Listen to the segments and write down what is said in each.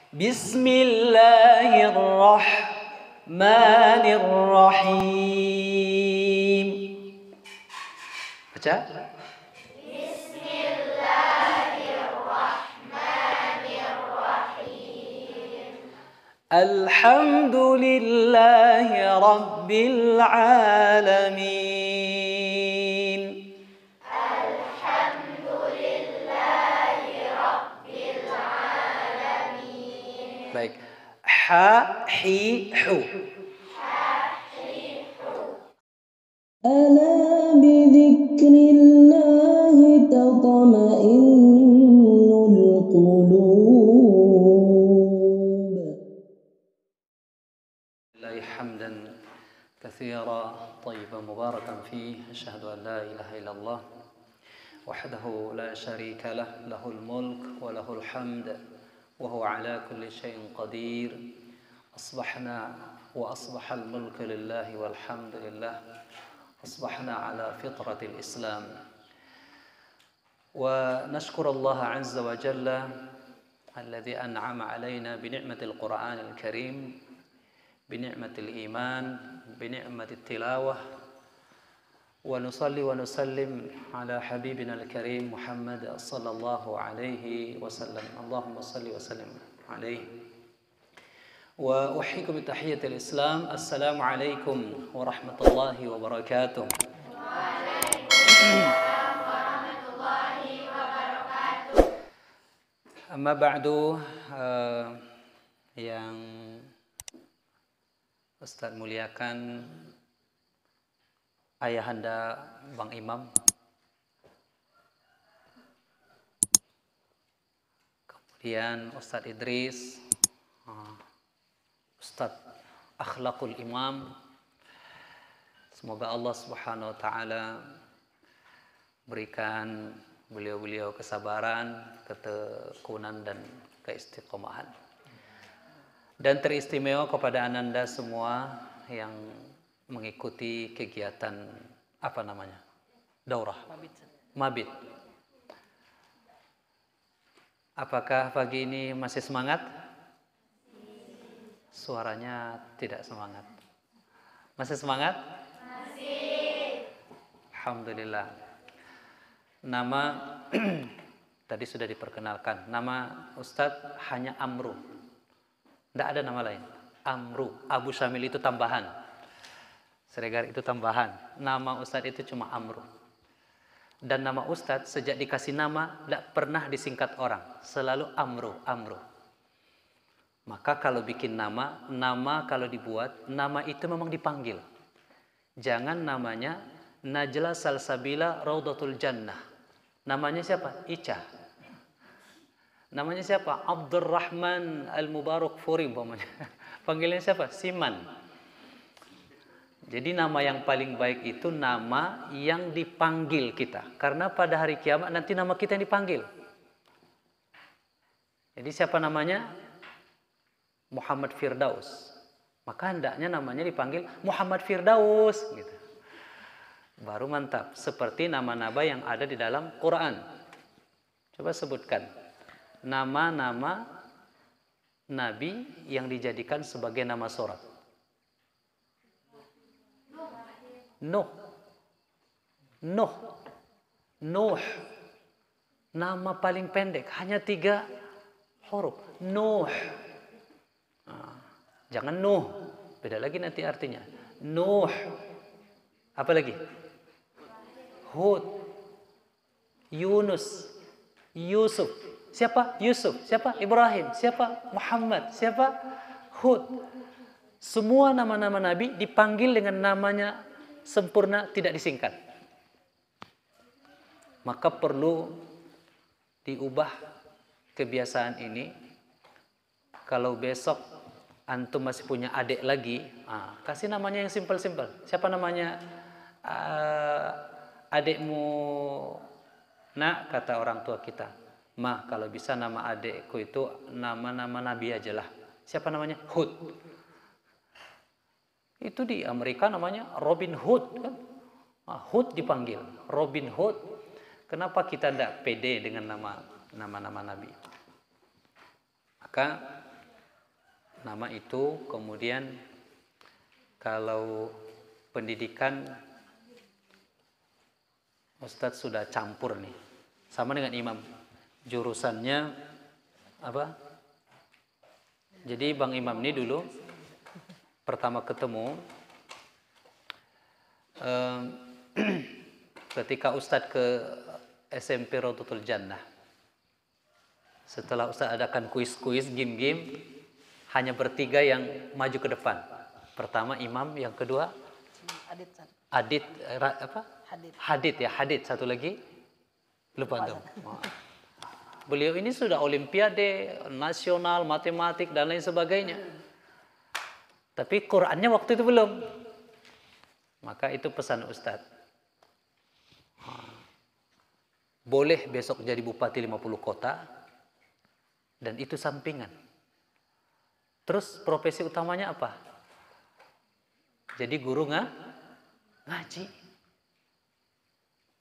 Bismillahirrahmanirrahim. Baca. Alhamdulillahi Rabbil Alamin. Alhamdulillahi Rabbil Alamin. Baik. Ha, hi, hu. Ala bidzikrillahi tatma'innul qulub. Lillahi hamdan katsira tayyiban mubarakan fihi. Asyhadu an la ilaha illallah wahdahu la syarika lah, lahul mulk wa lahul hamd wa huwa ala kulli syai'in qadir. Asbahna wa asbahal mulku lillahi walhamdulillah. أصبحنا على فطرة الإسلام ونشكر الله عز وجل الذي أنعم علينا بنعمة القرآن الكريم، بنعمة الإيمان، بنعمة التلاوة، ونصلي ونسلم على حبيبنا الكريم محمد صلى الله عليه وسلم. اللهم صل وسلم عليه. وأحييكم بتحية الإسلام. السلام عليكم ورحمة الله وبركاته. وعليكم السلام ورحمة الله وبركاته. أما بعد, yang Ustaz muliakan, ayahanda Bang Imam, kemudian Ustaz Idris, Ustadz Akhlaqul Imam, semoga Allah Subhanahu wa Ta'ala berikan beliau-beliau kesabaran, ketekunan dan keistiqomahan. Dan teristimewa kepada ananda semua yang mengikuti kegiatan apa namanya? Daurah. Mabit. Apakah pagi ini masih semangat? Suaranya tidak semangat. Masih semangat? Masih. Alhamdulillah. Nama tadi sudah diperkenalkan. Nama Ustadz hanya Amru. Tidak ada nama lain. Amru. Abu Syamil itu tambahan. Siregar itu tambahan. Nama Ustadz itu cuma Amru. Dan nama Ustadz sejak dikasih nama tidak pernah disingkat orang. Selalu Amru, Amru. Maka kalau bikin nama kalau dibuat, nama itu memang dipanggil. Jangan namanya Najla Salsabila Raudatul Jannah. Namanya siapa? Ica. Namanya siapa? Abdurrahman Al-Mubarak Furi umpamanya. Panggilannya siapa? Siman. Jadi nama yang paling baik itu nama yang dipanggil kita. Karena pada hari kiamat nanti nama kita yang dipanggil. Jadi siapa namanya? Muhammad Firdaus. Maka hendaknya namanya dipanggil Muhammad Firdaus gitu. Baru mantap. Seperti nama-nama yang ada di dalam Quran. Coba sebutkan nama-nama nabi yang dijadikan sebagai nama surat. Nuh. Nuh. Nuh. Nama paling pendek, hanya 3 huruf. Nuh. Jangan Nuh, beda lagi nanti artinya. Nuh. Apa lagi? Hud. Yunus. Yusuf. Siapa? Yusuf. Siapa? Ibrahim. Siapa? Muhammad. Siapa? Hud. Semua nama-nama nabi dipanggil dengan namanya sempurna, tidak disingkat. Maka perlu diubah kebiasaan ini. Kalau besok antum masih punya adik lagi, kasih namanya yang simpel-simpel. Siapa namanya adikmu? Nak, kata orang tua kita, mah kalau bisa nama adikku itu nama-nama nabi aja lah. Siapa namanya? Hud. Itu di Amerika namanya Robin Hood kan? Hood dipanggil Robin Hood. Kenapa kita tidak pede dengan nama-nama nabi? Maka nama itu. Kemudian kalau pendidikan, Ustadz sudah campur nih, sama dengan imam. Jurusannya apa? Jadi Bang Imam ini dulu pertama ketemu ketika Ustadz ke SMP Rotutul Jannah. Setelah Ustadz adakan kuis-kuis, game-game, hanya bertiga yang maju ke depan. Pertama Imam, yang kedua Adit, Hadid, satu lagi lupa tuh. Beliau ini sudah olimpiade nasional, matematik dan lain sebagainya. Tapi Qur'annya waktu itu belum. Maka itu pesan Ustadz. Boleh besok jadi bupati 50 kota, dan itu sampingan. Terus profesi utamanya apa? Jadi guru ngaji.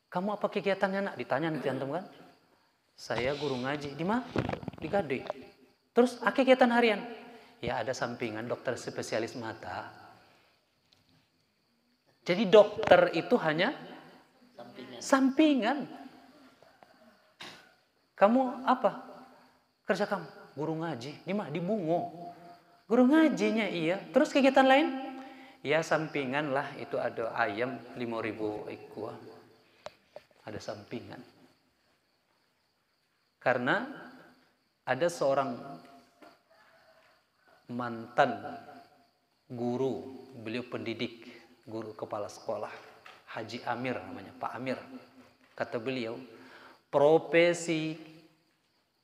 Kamu apa kegiatannya nak? Ditanya nanti antum kan? Saya guru ngaji. Di mana? Di Gaduy. Terus kegiatan harian? Ya ada sampingan dokter spesialis mata. Jadi dokter itu hanya sampingan. Kamu apa? Kerja kamu? Guru ngaji. Di mana? Di Bungo. Guru ngajinya iya. Terus kegiatan lain? Ya sampingan lah. Itu ada ayam 5.000 ekor. Ada sampingan. Karena ada seorang mantan guru, beliau pendidik, guru kepala sekolah, Haji Amir namanya, Pak Amir. Kata beliau, profesi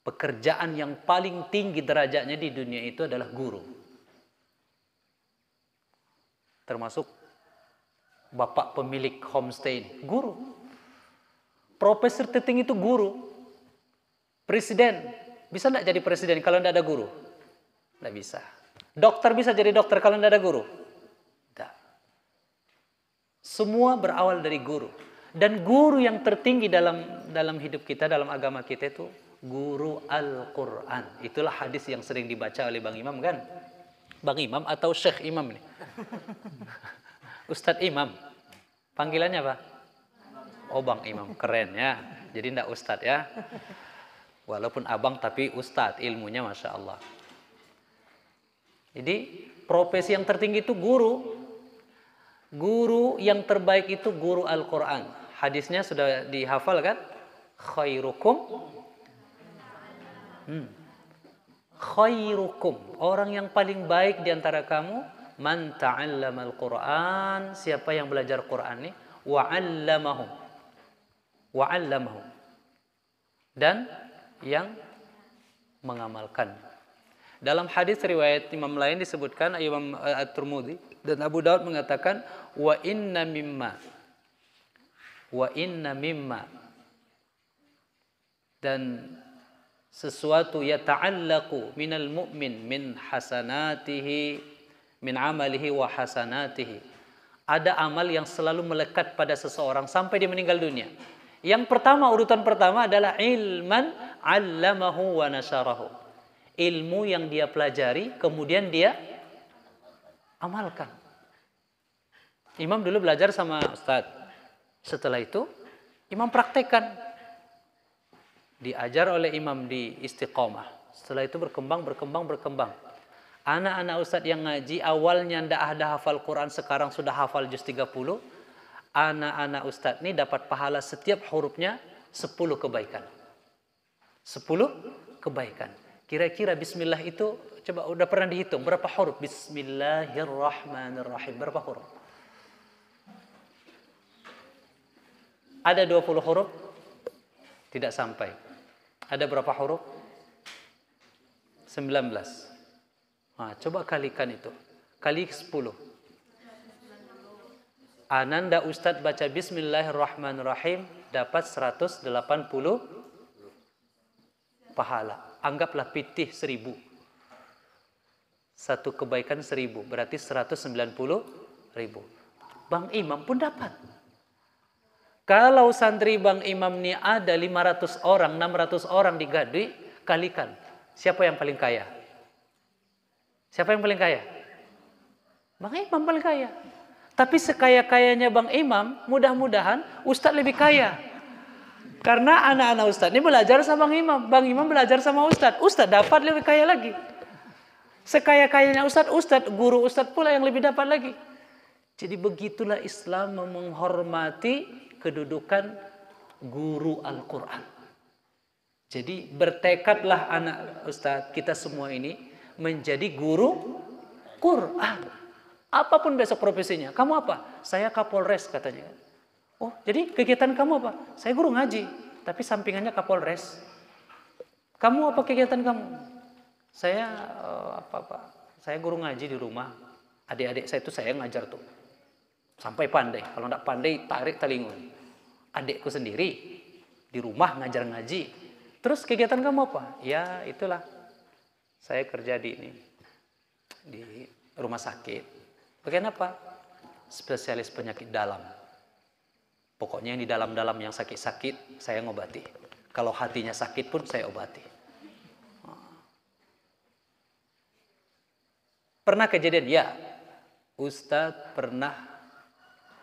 pekerjaan yang paling tinggi derajatnya di dunia itu adalah guru. Termasuk bapak pemilik homestay, guru. Profesor tertinggi itu guru. Presiden, bisa enggak jadi presiden kalau enggak ada guru? Enggak bisa. Dokter bisa jadi dokter kalau enggak ada guru? Enggak. Semua berawal dari guru. Dan guru yang tertinggi dalam hidup kita, dalam agama kita itu guru Al-Quran. Itulah hadis yang sering dibaca oleh Bang Imam kan? Bang Imam atau Syekh Imam nih? Ustadz Imam. Panggilannya apa? Oh Bang Imam, keren ya. Jadi enggak Ustadz ya. Walaupun abang tapi Ustadz, ilmunya Masya Allah. Jadi profesi yang tertinggi itu guru. Guru yang terbaik itu guru Al-Quran. Hadisnya sudah dihafal kan? Khairukum. Khairukum. Orang yang paling baik diantara kamu. Man ta'allama Al-Quran. Siapa yang belajar Quran ini? Wa'allamahum. Wa'allamahum. Dan yang mengamalkan. Dalam hadis riwayat imam lain disebutkan, Imam At-Tirmidzi dan Abu Daud mengatakan wa inna mimma dan sesuatu yata'allaqu minal mu'min min hasanatihi min amalihi wa hasanatihi. Ada amal yang selalu melekat pada seseorang sampai dia meninggal dunia. Yang pertama, urutan pertama adalah ilman 'allamahu wa nasyarahu. Ilmu yang dia pelajari kemudian dia amalkan. Imam dulu belajar sama Ustadz. Setelah itu Imam praktekkan. Diajar oleh Imam di Istiqomah. Setelah itu berkembang. Anak-anak Ustadz yang ngaji awalnya tidak ada hafal Quran, sekarang sudah hafal juz 30. Anak-anak Ustadz ini dapat pahala setiap hurufnya 10 kebaikan. 10 kebaikan. Kira-kira bismillah itu, coba udah pernah dihitung berapa huruf? Bismillahirrahmanirrahim. Berapa huruf? Ada 20 huruf? Tidak sampai. Ada berapa huruf? 19. Nah, coba kalikan itu. Kali 10. Ananda Ustadz baca Bismillahirrahmanirrahim dapat 180 pahala. Anggaplah pitih 1000. Satu kebaikan 1000. Berarti 190.000. Bang Imam pun dapat. Kalau santri Bang Imam ini ada 500 orang, 600 orang di Gaduy, kalikan. Siapa yang paling kaya? Siapa yang paling kaya? Bang Imam paling kaya. Tapi sekaya-kayanya Bang Imam, mudah-mudahan Ustadz lebih kaya. Karena anak-anak Ustadz ini belajar sama Bang Imam. Bang Imam belajar sama Ustadz. Ustadz dapat lebih kaya lagi. Sekaya-kayanya Ustadz, guru Ustadz pula yang lebih dapat lagi. Jadi begitulah Islam menghormati kedudukan guru Al-Quran. Jadi bertekadlah anak Ustadz, kita semua ini menjadi guru Quran. Apapun besok profesinya. Kamu apa? Saya Kapolres katanya. Oh, jadi kegiatan kamu apa? Saya guru ngaji, tapi sampingannya Kapolres. Kamu apa kegiatan kamu? Saya Saya guru ngaji di rumah. Adik-adik saya itu saya ngajar tuh. Sampai pandai. Kalau enggak pandai, tarik telingun. Adikku sendiri di rumah ngajar ngaji. Terus kegiatan kamu apa? Ya, itulah. Saya kerja di rumah sakit. Bagian apa? Spesialis penyakit dalam. Pokoknya yang di dalam-dalam yang sakit-sakit, saya ngobati. Kalau hatinya sakit pun saya obati. Pernah kejadian? Ya. Ustadz pernah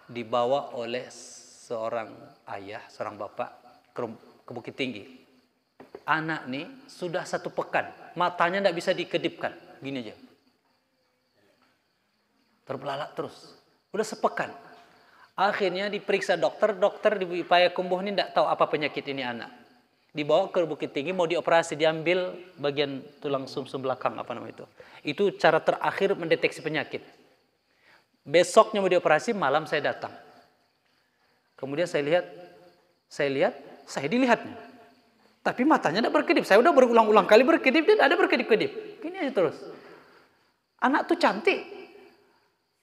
dibawa oleh seorang ayah, seorang bapak ke Bukit Tinggi. Anak nih sudah 1 pekan, matanya tidak bisa dikedipkan. Gini aja. Terbelalak terus. Udah sepekan. Akhirnya diperiksa dokter di Payakumbuh ini tidak tahu apa penyakit ini anak. Dibawa ke Bukit Tinggi mau dioperasi, diambil bagian tulang sumsum belakang apa namanya itu. Itu cara terakhir mendeteksi penyakit. Besoknya mau dioperasi, malam saya datang. Kemudian saya dilihatnya. Tapi matanya tidak berkedip. Saya udah berulang-ulang kali berkedip, dia ada berkedip-kedip. Gini aja terus. Anak tuh cantik.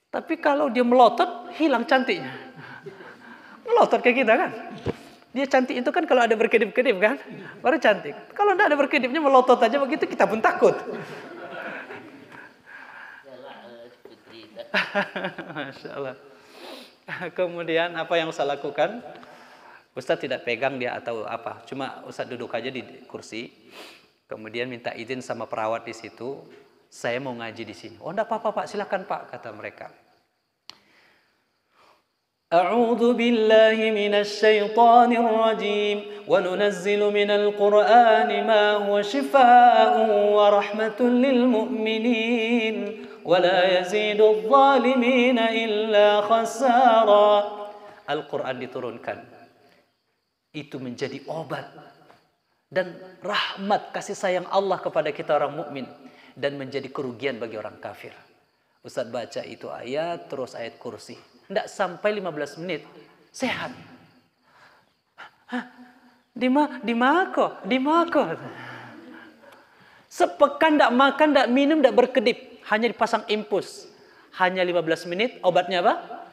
Tapi kalau dia melotot, hilang cantiknya. Melotot kayak kita kan. Dia cantik itu kan kalau ada berkedip-kedip kan. Baru cantik. Kalau tidak ada berkedipnya, melotot aja begitu, kita pun takut. Masya Allah. Kemudian apa yang Ustaz lakukan? Ustaz tidak pegang dia atau apa. Cuma Ustaz duduk aja di kursi. Kemudian minta izin sama perawat di situ. Saya mau ngaji di sini. Oh, enggak apa-apa Pak, silakan Pak, kata mereka. A'udzu billahi minasy syaithanir rajim wa nunazzilu minal qur'ani ma huwa shifaa'un wa rahmatun lil mu'minin wa la yazidu adh-dhalimina illa khasara. Al-Qur'an diturunkan. Itu menjadi obat dan rahmat kasih sayang Allah kepada kita orang mukmin. Dan menjadi kerugian bagi orang kafir. Ustaz baca itu ayat, terus ayat kursi. Tidak sampai 15 menit, sehat. Di mako. Sepekan tidak makan, tidak minum, tidak berkedip. Hanya dipasang impus. Hanya 15 menit, obatnya apa?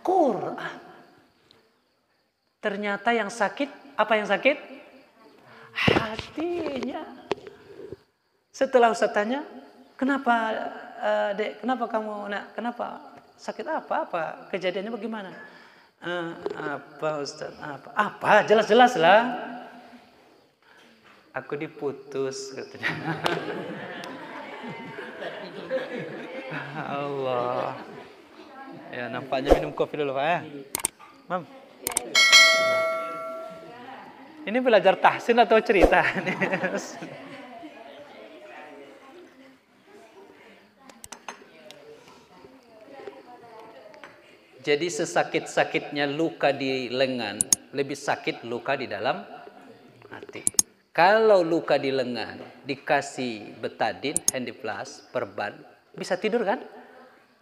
Quran. Ternyata yang sakit, apa yang sakit? Hatinya. Setelah Ustaz tanya, kenapa dek, kenapa kamu nak, kenapa sakit apa kejadiannya bagaimana? Apa Ustaz, apa jelas-jelas lah. Aku diputus katanya. Allah. Ya nampaknya minum kopi dulu Pak ya. Mam. Ini belajar tahsin atau cerita? Jadi sesakit-sakitnya luka di lengan, lebih sakit luka di dalam hati. Kalau luka di lengan dikasih betadin, handiplas, perban, bisa tidur kan?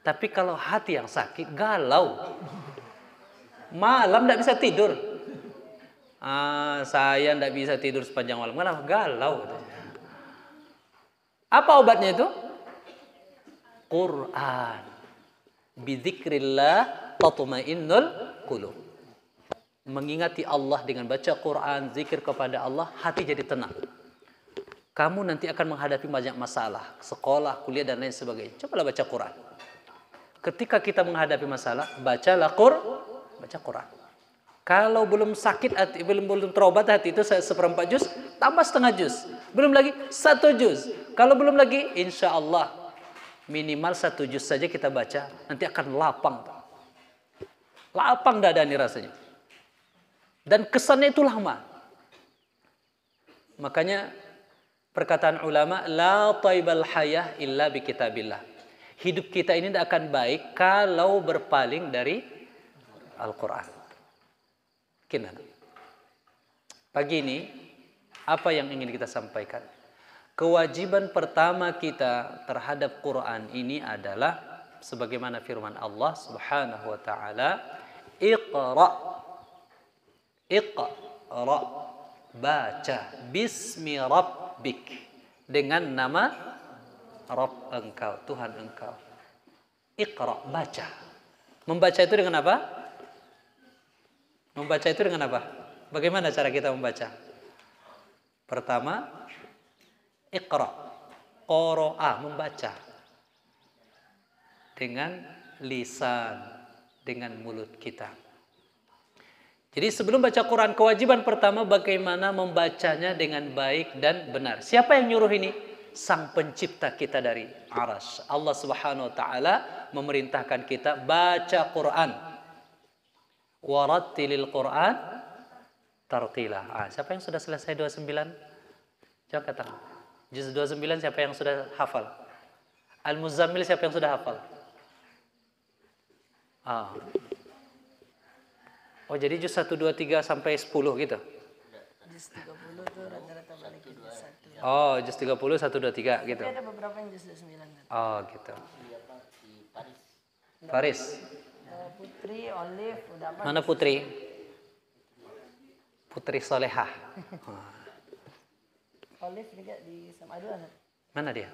Tapi kalau hati yang sakit, galau. Malam tidak bisa tidur. Saya tidak bisa tidur sepanjang malam. Kenapa? Galau. Apa obatnya itu? Quran. Bidzikrillah tatma'innul qulub. Mengingati Allah dengan baca Quran, zikir kepada Allah, hati jadi tenang. Kamu nanti akan menghadapi banyak masalah, sekolah, kuliah dan lain sebagainya. Cobalah baca Quran. Ketika kita menghadapi masalah, bacalah Quran. Kalau belum sakit hati, belum terobat hati itu 1/4 juz, tambah setengah juz. Belum lagi 1 juz. Kalau belum lagi, insya Allah Minimal 1 juz saja kita baca, nanti akan lapang. Lapang dada nih rasanya. Dan kesannya itu lama. Makanya perkataan ulama, la taibal hayah illa bi kitabillah. Hidup kita ini tidak akan baik kalau berpaling dari Al-Quran. Gimana? Pagi ini, apa yang ingin kita sampaikan? Kewajiban pertama kita terhadap Quran ini adalah sebagaimana firman Allah Subhanahu wa taala, Iqra. Iqra. Baca bismi rabbik, dengan nama Rabb engkau, Tuhan engkau. Iqra, baca. Membaca itu dengan apa? Membaca itu dengan apa? Bagaimana cara kita membaca? Pertama, Iqra, qara'a, membaca dengan lisan, dengan mulut kita. Jadi sebelum baca Quran, kewajiban pertama bagaimana membacanya dengan baik dan benar. Siapa yang nyuruh ini? Sang pencipta kita dari Arasy. Allah Subhanahu wa taala memerintahkan kita baca Quran. Warattilil Quran tartila. Siapa yang sudah selesai 29? Coba katakan. Juz 29 siapa yang sudah hafal? Al-Muzammil siapa yang sudah hafal? Oh, jadi juz 1, 2, 3 sampai 10 gitu? Juz 30 tuh rata-rata balik ke juz 1. Oh, juz 30, 1, 2, 3 gitu? Tapi ada beberapa yang juz 9. Oh, gitu. Faris. Putri, Olive, udah apa? Mana Putri? Putri Solehah. Olive juga di sama aduh anak. Mana dia?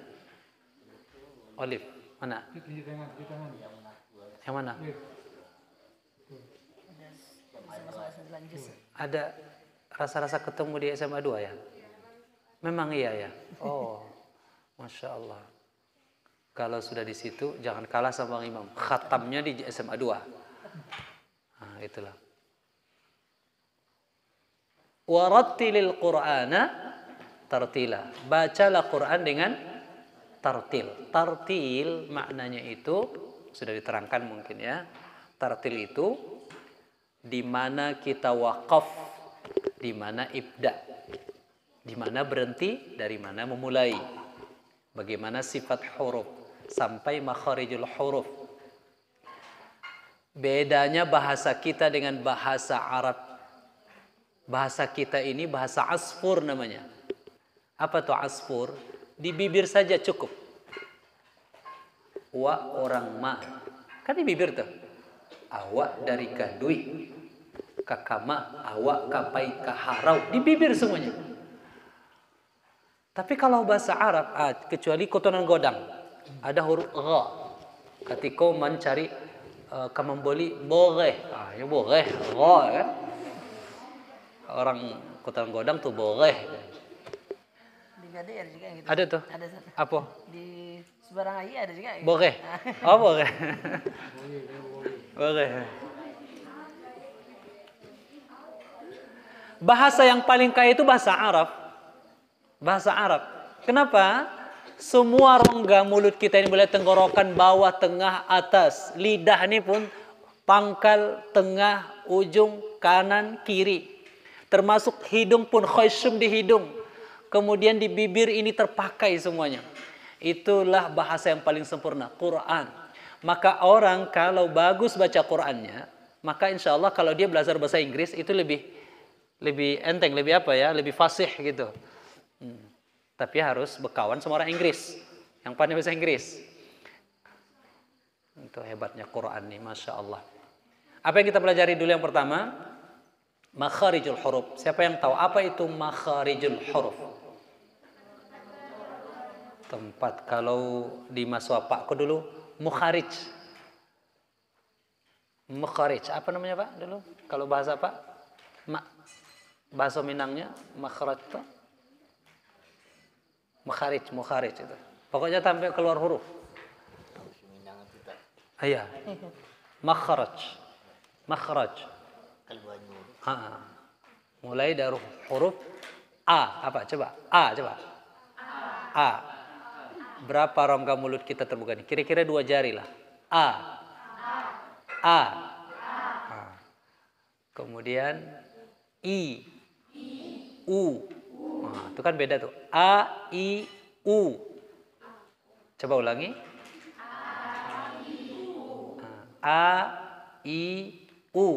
Olive. Mana? Di tangan. Yang mana? Sama 9 juz. Ada rasa-rasa ketemu di SMA 2 ya? Memang iya ya? Oh, Masya Allah. Kalau sudah di situ, jangan kalah sama Bang Imam. Khatamnya di SMA 2. Nah, itulah. Warattilil Qur'ana tartila. Bacalah Quran dengan tartil. Tartil maknanya itu sudah diterangkan mungkin ya. Tartil itu di mana kita wakaf, di mana ibda, di mana berhenti, dari mana memulai. Bagaimana sifat huruf sampai makharijul huruf. Bedanya bahasa kita dengan bahasa Arab. Bahasa kita ini bahasa asfur namanya. Apa tuh asfur? Di bibir saja cukup. Wa orang ma. Kan di bibir tuh. Awak dari kadui. Kakama, awak kapai kaharau. Di bibir semuanya. Tapi kalau bahasa Arab, kecuali kotonan godang, ada huruf gha. Ketika mencari kamamboli boleh, ya boleh, gha kan. Orang kotonan godang tuh boleh. Di Gadir juga gitu. Ada tuh. Ada. Apa? Di Subarangaya ada juga. Gitu. Boleh. Oh boleh. Boleh. Bahasa yang paling kaya itu bahasa Arab. Bahasa Arab. Kenapa? Semua rongga mulut kita ini boleh tenggorokan bawah, tengah, atas. Lidah ini pun pangkal, tengah, ujung, kanan, kiri. Termasuk hidung pun khayshum di hidung. Kemudian di bibir ini terpakai semuanya. Itulah bahasa yang paling sempurna, Quran. Maka orang kalau bagus baca Qurannya, maka insya Allah kalau dia belajar bahasa Inggris itu lebih enteng, lebih apa ya, lebih fasih gitu. Tapi harus berkawan sama orang Inggris yang pandai bahasa Inggris. Itu hebatnya Quran nih, Masya Allah. Apa yang kita pelajari dulu yang pertama? Makharijul huruf. Siapa yang tahu apa itu makharijul huruf? Tempat kalau di Maswapakku dulu, mukharij. Mukharij, apa namanya Pak dulu? Kalau bahasa Pak? Bahasa Minangnya makharaj itu. Mukharij itu. Pokoknya sampai keluar huruf. Iya. Makharaj. Mulai dari huruf A. Apa? Coba. A. Coba. A. Berapa rongga mulut kita terbuka nih? Kira-kira 2 jari lah. A. A. Kemudian I. U. Nah, itu kan beda tuh. A, I, U. Coba ulangi. A, I, U.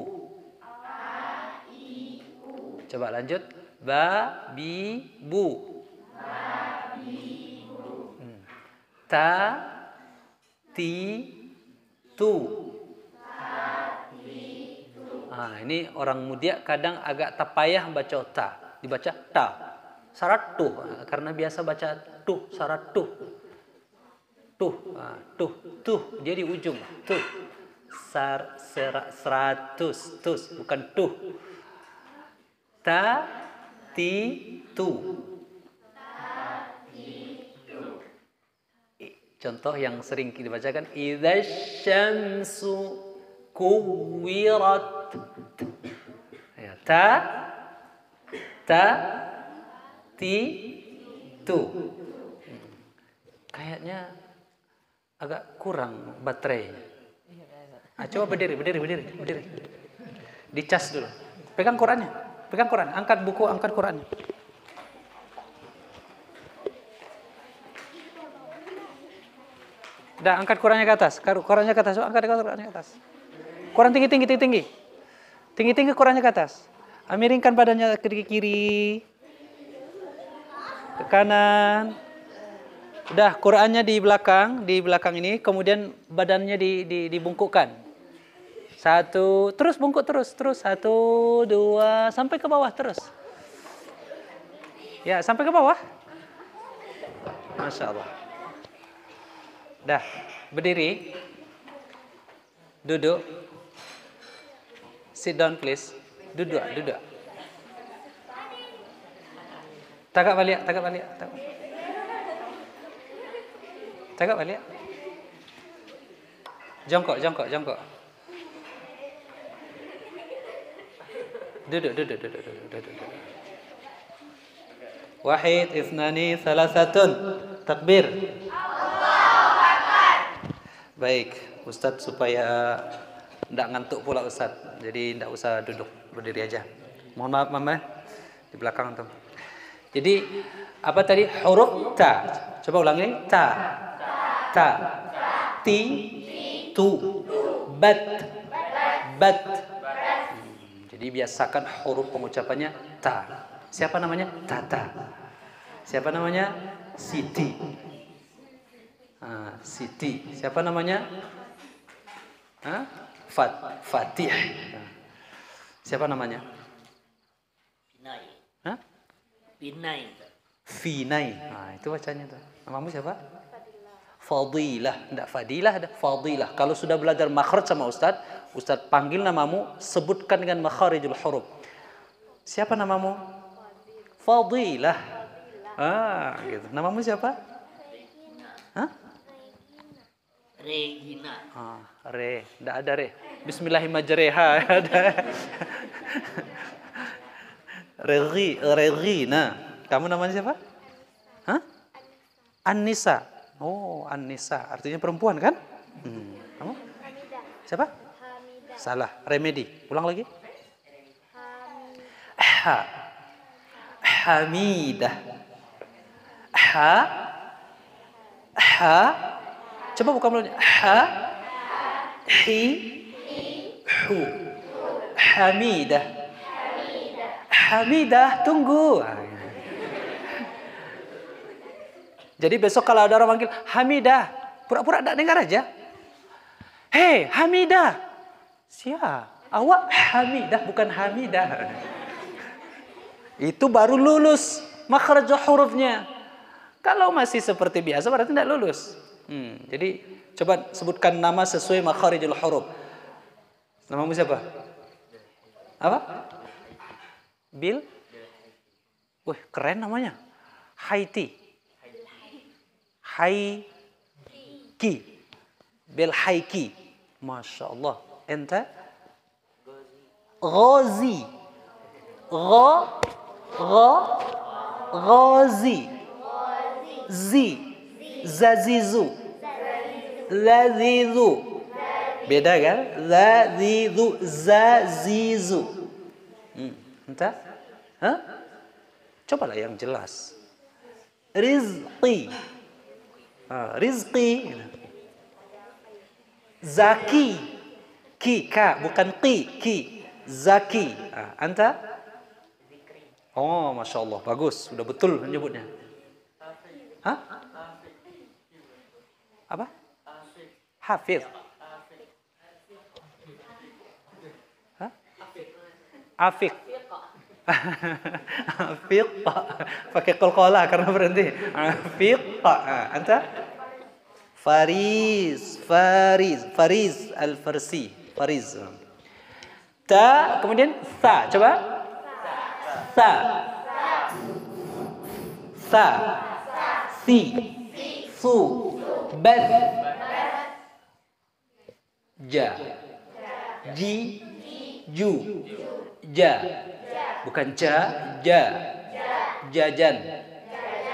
Coba lanjut. Ba, bi, bu. Ta, ti, tu. Nah, ini orang Mudia kadang agak tapayah baca ta, dibaca ta. Syarat tuh, karena biasa baca tuh, syarat tuh. Tuh, tuh, dia di ujung. Tuh. 100, tus, bukan tuh. Ta, ti, tu. Contoh yang sering dibacakan, idza syamsu kuwirat. Ya, ta, ti, tu. Kayaknya agak kurang baterainya. Coba berdiri. Dicas dulu. Pegang Qurannya. Angkat buku, angkat Qurannya. Dah, angkat Qurannya ke atas. Qurannya ke atas. Angkat Qurannya ke atas. Quran tinggi. Tinggi Qurannya ke atas. Miringkan badannya ke kiri. Ke kanan. Udah, Qurannya di belakang ini. Kemudian badannya dibungkukkan. 1, terus bungkuk terus. 1, 2, sampai ke bawah terus. Ya, sampai ke bawah. Masya Allah. Dah, berdiri. Duduk. Sit down please. Duduk. Tagak balik. Jongkok. Duduk. Wahid, ithnani, thalathatun. Takbir. Baik, Ustadz supaya tidak ngantuk pula Ustadz. Jadi tidak usah duduk, berdiri aja. Mohon maaf Mama, di belakang tuh. Jadi apa tadi? Huruf ta. Coba ulangi. Ta. Ti. Tu. Bat. Jadi biasakan huruf pengucapannya ta. Siapa namanya? Tata. Siapa namanya? Siti. Siti. Siapa namanya? Fatih. Siapa namanya? Finai. Itu bacanya tuh. Namamu siapa? Fadilah. Tidak Fadilah, ada Fadilah. Kalau sudah belajar makhraj sama Ustadz panggil namamu, sebutkan dengan makharijul huruf. Siapa namamu? Fadilah. Gitu. Namamu siapa? Regina. Re. Tidak ada re. Bismillahirrahmanirrahim. Ada. Regina. Kamu namanya siapa? An-Nisa. Oh, An-Nisa. Artinya perempuan kan? Kamu? Siapa? Hamidah. Salah. Remedi. Ulang lagi. Hamidah. Coba buka mulutnya. Hu. Hamidah, tunggu. Jadi besok kalau ada orang manggil Hamidah, pura-pura tak dengar aja. Hei, Hamidah. Awak Hamidah, bukan Hamidah. Itu baru lulus makhraj hurufnya. Kalau masih seperti biasa berarti tidak lulus. Jadi coba sebutkan nama sesuai makharijul huruf. Namamu siapa? Apa? Bil? Wih, keren namanya. Haiti. Bil Haiki. Masya Allah. Ente? Ghazi. Ghazi. zazizu. Lazizu. Beda kan? Lazizu, zazizu. Entah? Hah? Cobalah yang jelas. Rizqi. Rizqi. Zaki. Ki, ka, bukan ki. Zaki. Anta? Oh, Masya Allah. Bagus. Sudah betul menyebutnya. Hah? Apa? Hafiz. Hah? Afik. Afik. Pakai qalqalah karena berhenti. Afik. Anta? Fariz. Al-Farsi. Fariz. Ta, kemudian sa. Coba. Sa. Si. Su. Bas. Ja. Ji. Ju. Ja. Bukan ja. Jajan.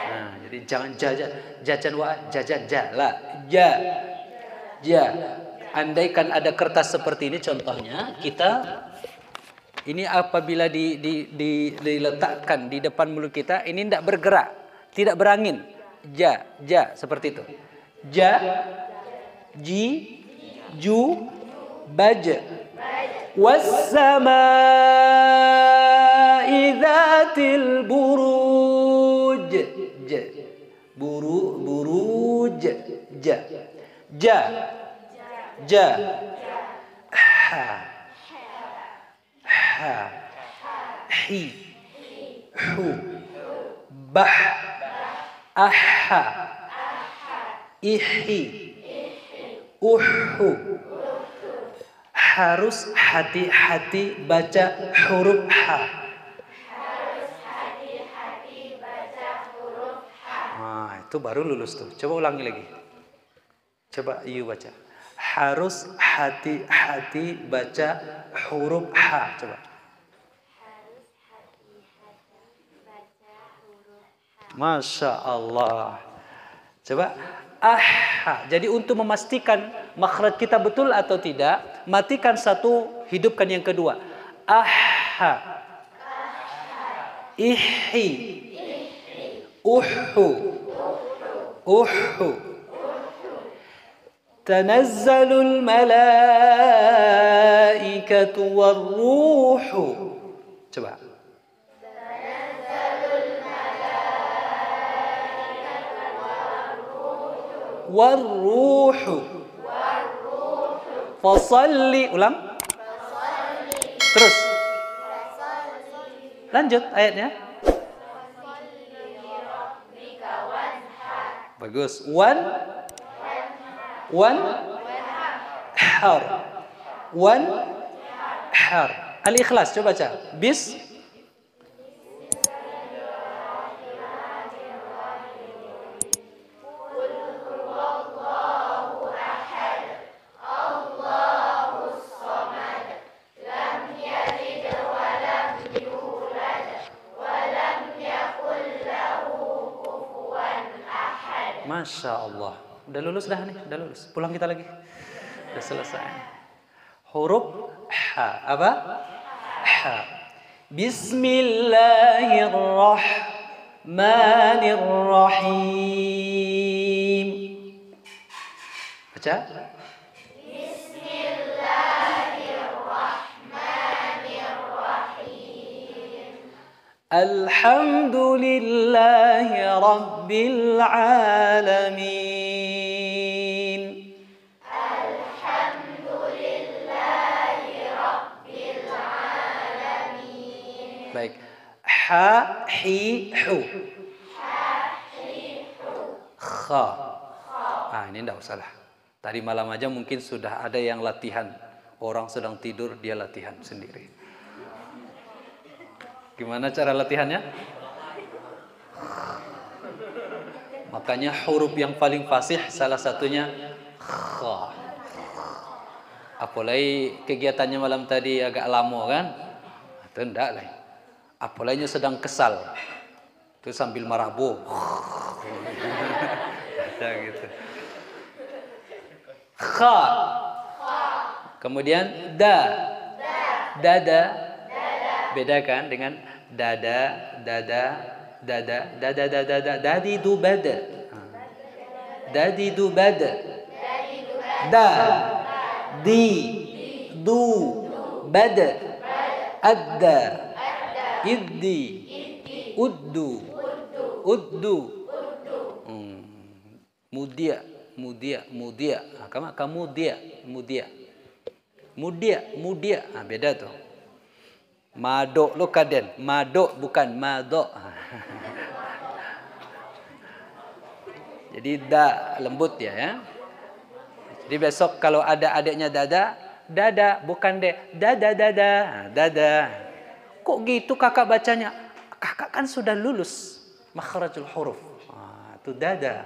Nah, jadi jangan jajan la. Ja. Andaikan ada kertas seperti ini contohnya, kita ini apabila diletakkan di depan mulut kita, ini tidak bergerak, tidak berangin. Ja, seperti itu. Ja, ji, ju, baja. Was-samaa'i dzatil buruj. Buruj. Ja. Ha. Hi. Hu. Bah. Aha. Ihi. Uhu. Harus hati-hati baca huruf H. Nah, itu baru lulus tuh. Coba ulangi lagi. Coba you baca. Harus hati-hati baca huruf H. Coba. Masya Allah. Coba. Jadi untuk memastikan makhraj kita betul atau tidak, matikan satu, hidupkan yang kedua. Ihi. Uhu. Tanazzalul malaikatu warruhu. Coba. Warruhu. Fasalli. Ulang. Terus. Lanjut ayatnya. Bagus. One har. Al-Ikhlas coba baca. Masya Allah. Udah lulus dah nih, udah lulus. Pulang kita lagi. Udah selesai. Huruf H. Apa? H. Bismillahirrahmanirrahim. Baca. Alhamdulillahi Rabbil Alamin. Alhamdulillahi Rabbil Alamin. Baik. Ha, hi, hu. Kha. Ini enggak usah lah. Tadi malam aja mungkin sudah ada yang latihan. Orang sedang tidur, dia latihan sendiri. Gimana cara latihannya? Makanya huruf yang paling fasih salah satunya kha. Apalagi kegiatannya malam tadi agak lama kan? Itu enggak lah. Apalagi sedang kesal. Itu sambil marabu. Ada gitu. Kha. Kemudian dada. Bedakan dengan dada, dadi du bada. Dadi du bada. Da, di, du, bada, adda, iddi, uddu, mudia. Kamu mudia. Beda tuh. Madok lo kaden, madok bukan madok. Jadi da lembut ya. Jadi besok kalau ada adiknya dada bukan dada. Kok gitu kakak bacanya? Kakak kan sudah lulus makhrajul huruf. Itu dada.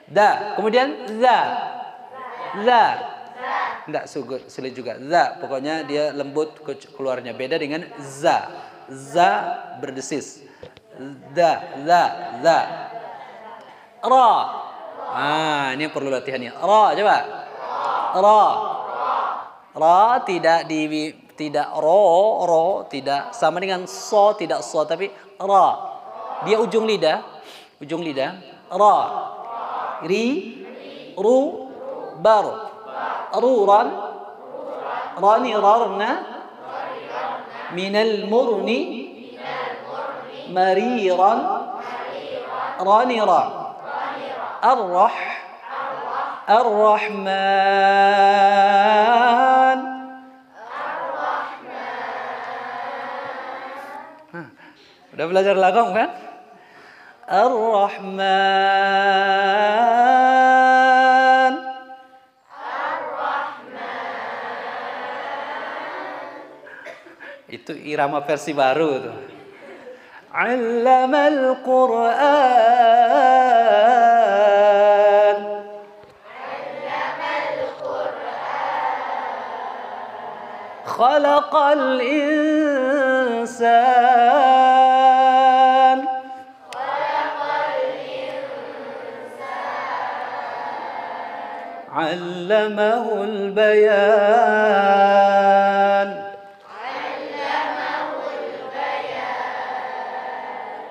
Da, kemudian za. Enggak sulit juga. Za, pokoknya dia lembut keluarnya. Beda dengan za. Za berdesis. Da. Ra. Ini perlu latihannya. Ra, coba. Ra tidak ro, tidak sama dengan so, tidak so, tapi ra. Dia ujung lidah. Ra. Ri, ru, bar. Ruran. Rani, rarna. Minal murni. Mariran. Rani, ra. Ar-Rahman. Udah belajar lagom kan? Ar-Rahman. Itu irama versi baru tuh. Allamal Qur'an. Khalaqal insan. Allamahul bayan.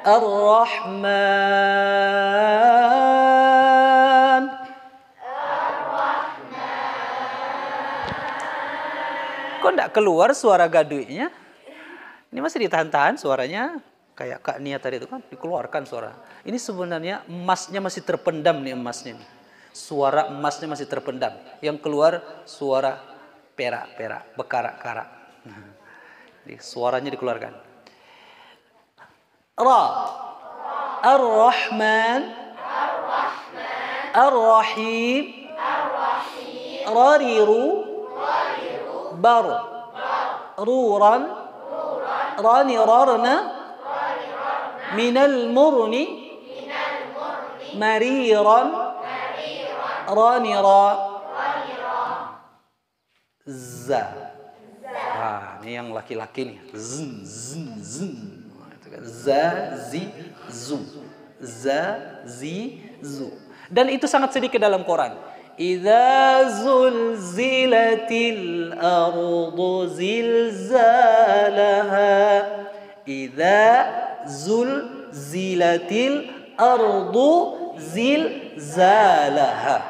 Ar-Rahman. Kok enggak keluar suara gaduinya? Ini masih ditahan-tahan suaranya. Kayak Kak Nia tadi itu kan dikeluarkan suara. Ini sebenarnya emasnya masih terpendam nih emasnya. Suara emasnya masih terpendam. Yang keluar suara perak-perak, bekarak-karak. Jadi suaranya dikeluarkan. Ra. Ar-Rahman. Ar-Rahim. Rariru. Bar. Ruran. Rani, rarna. Minal murni. Mariran. Rani, ra. Za. Ini yang laki-laki nih. Zin. Za, zi, zu. Dan itu sangat sedikit dalam Quran. Idza zulzilatil ardu zilzalaha. Idza zulzilatil ardu zilzalaha.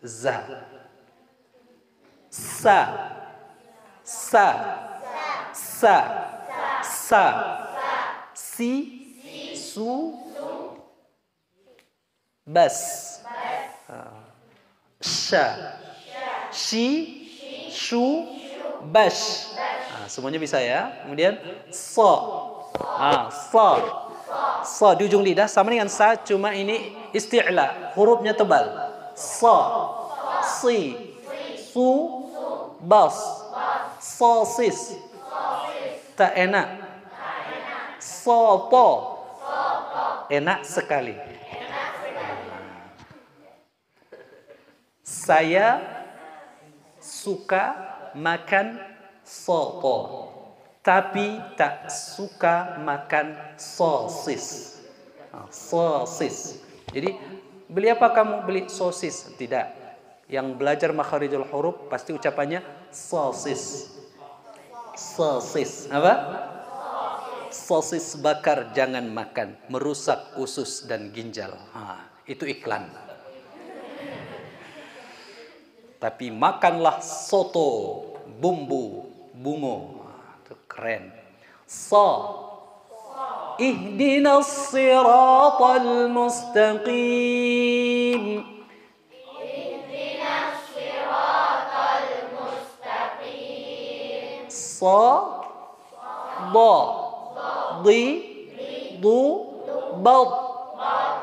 Za. Sa. Si. Su. Bas. Sha. Shi. Shu. Bash. Semuanya bisa ya. Kemudian sa. Sa di ujung lidah sama dengan sa, cuma ini isti'la, hurufnya tebal. Sa. Si. Su. Bas. Sosis. Tak enak. Sopo. Enak sekali. Saya suka makan soto, tapi tak suka makan sosis. Sosis. Jadi beli apa kamu? Beli sosis? Tidak. Yang belajar makharijul huruf pasti ucapannya sosis. Sosis. Apa? Sosis bakar jangan makan, merusak usus dan ginjal. Itu iklan. Tapi makanlah soto, bumbu, bungo. Itu keren. Ihdinas siratal mustaqim. Ihdinas siratal mustaqim. Di, du, bad.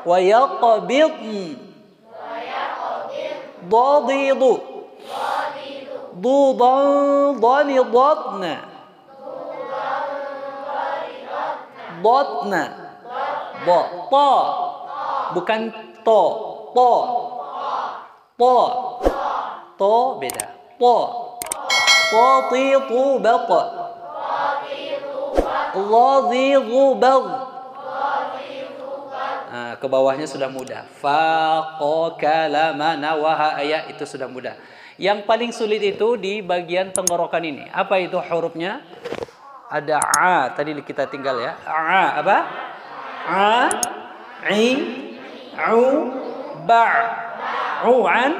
Wa yaqbidn. Dadidu. Dudan, danidatna. Dotna. Ta. Bukan to. To. To. To beda. To. Tatitu bata. Ladhidu bad. Ke bawahnya sudah mudah. Faqa kalama nawaha ayat itu sudah mudah. Yang paling sulit itu di bagian tenggorokan ini. Apa itu hurufnya? Ada a, tadi kita tinggal ya. A apa? A, i, u, ba, u'an,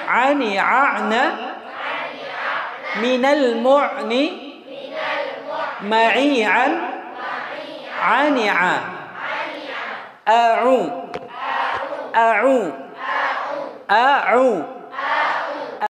ani, a'na, minal mu'ni, ma'i'an, ani'a, a'u, a'u, a'u.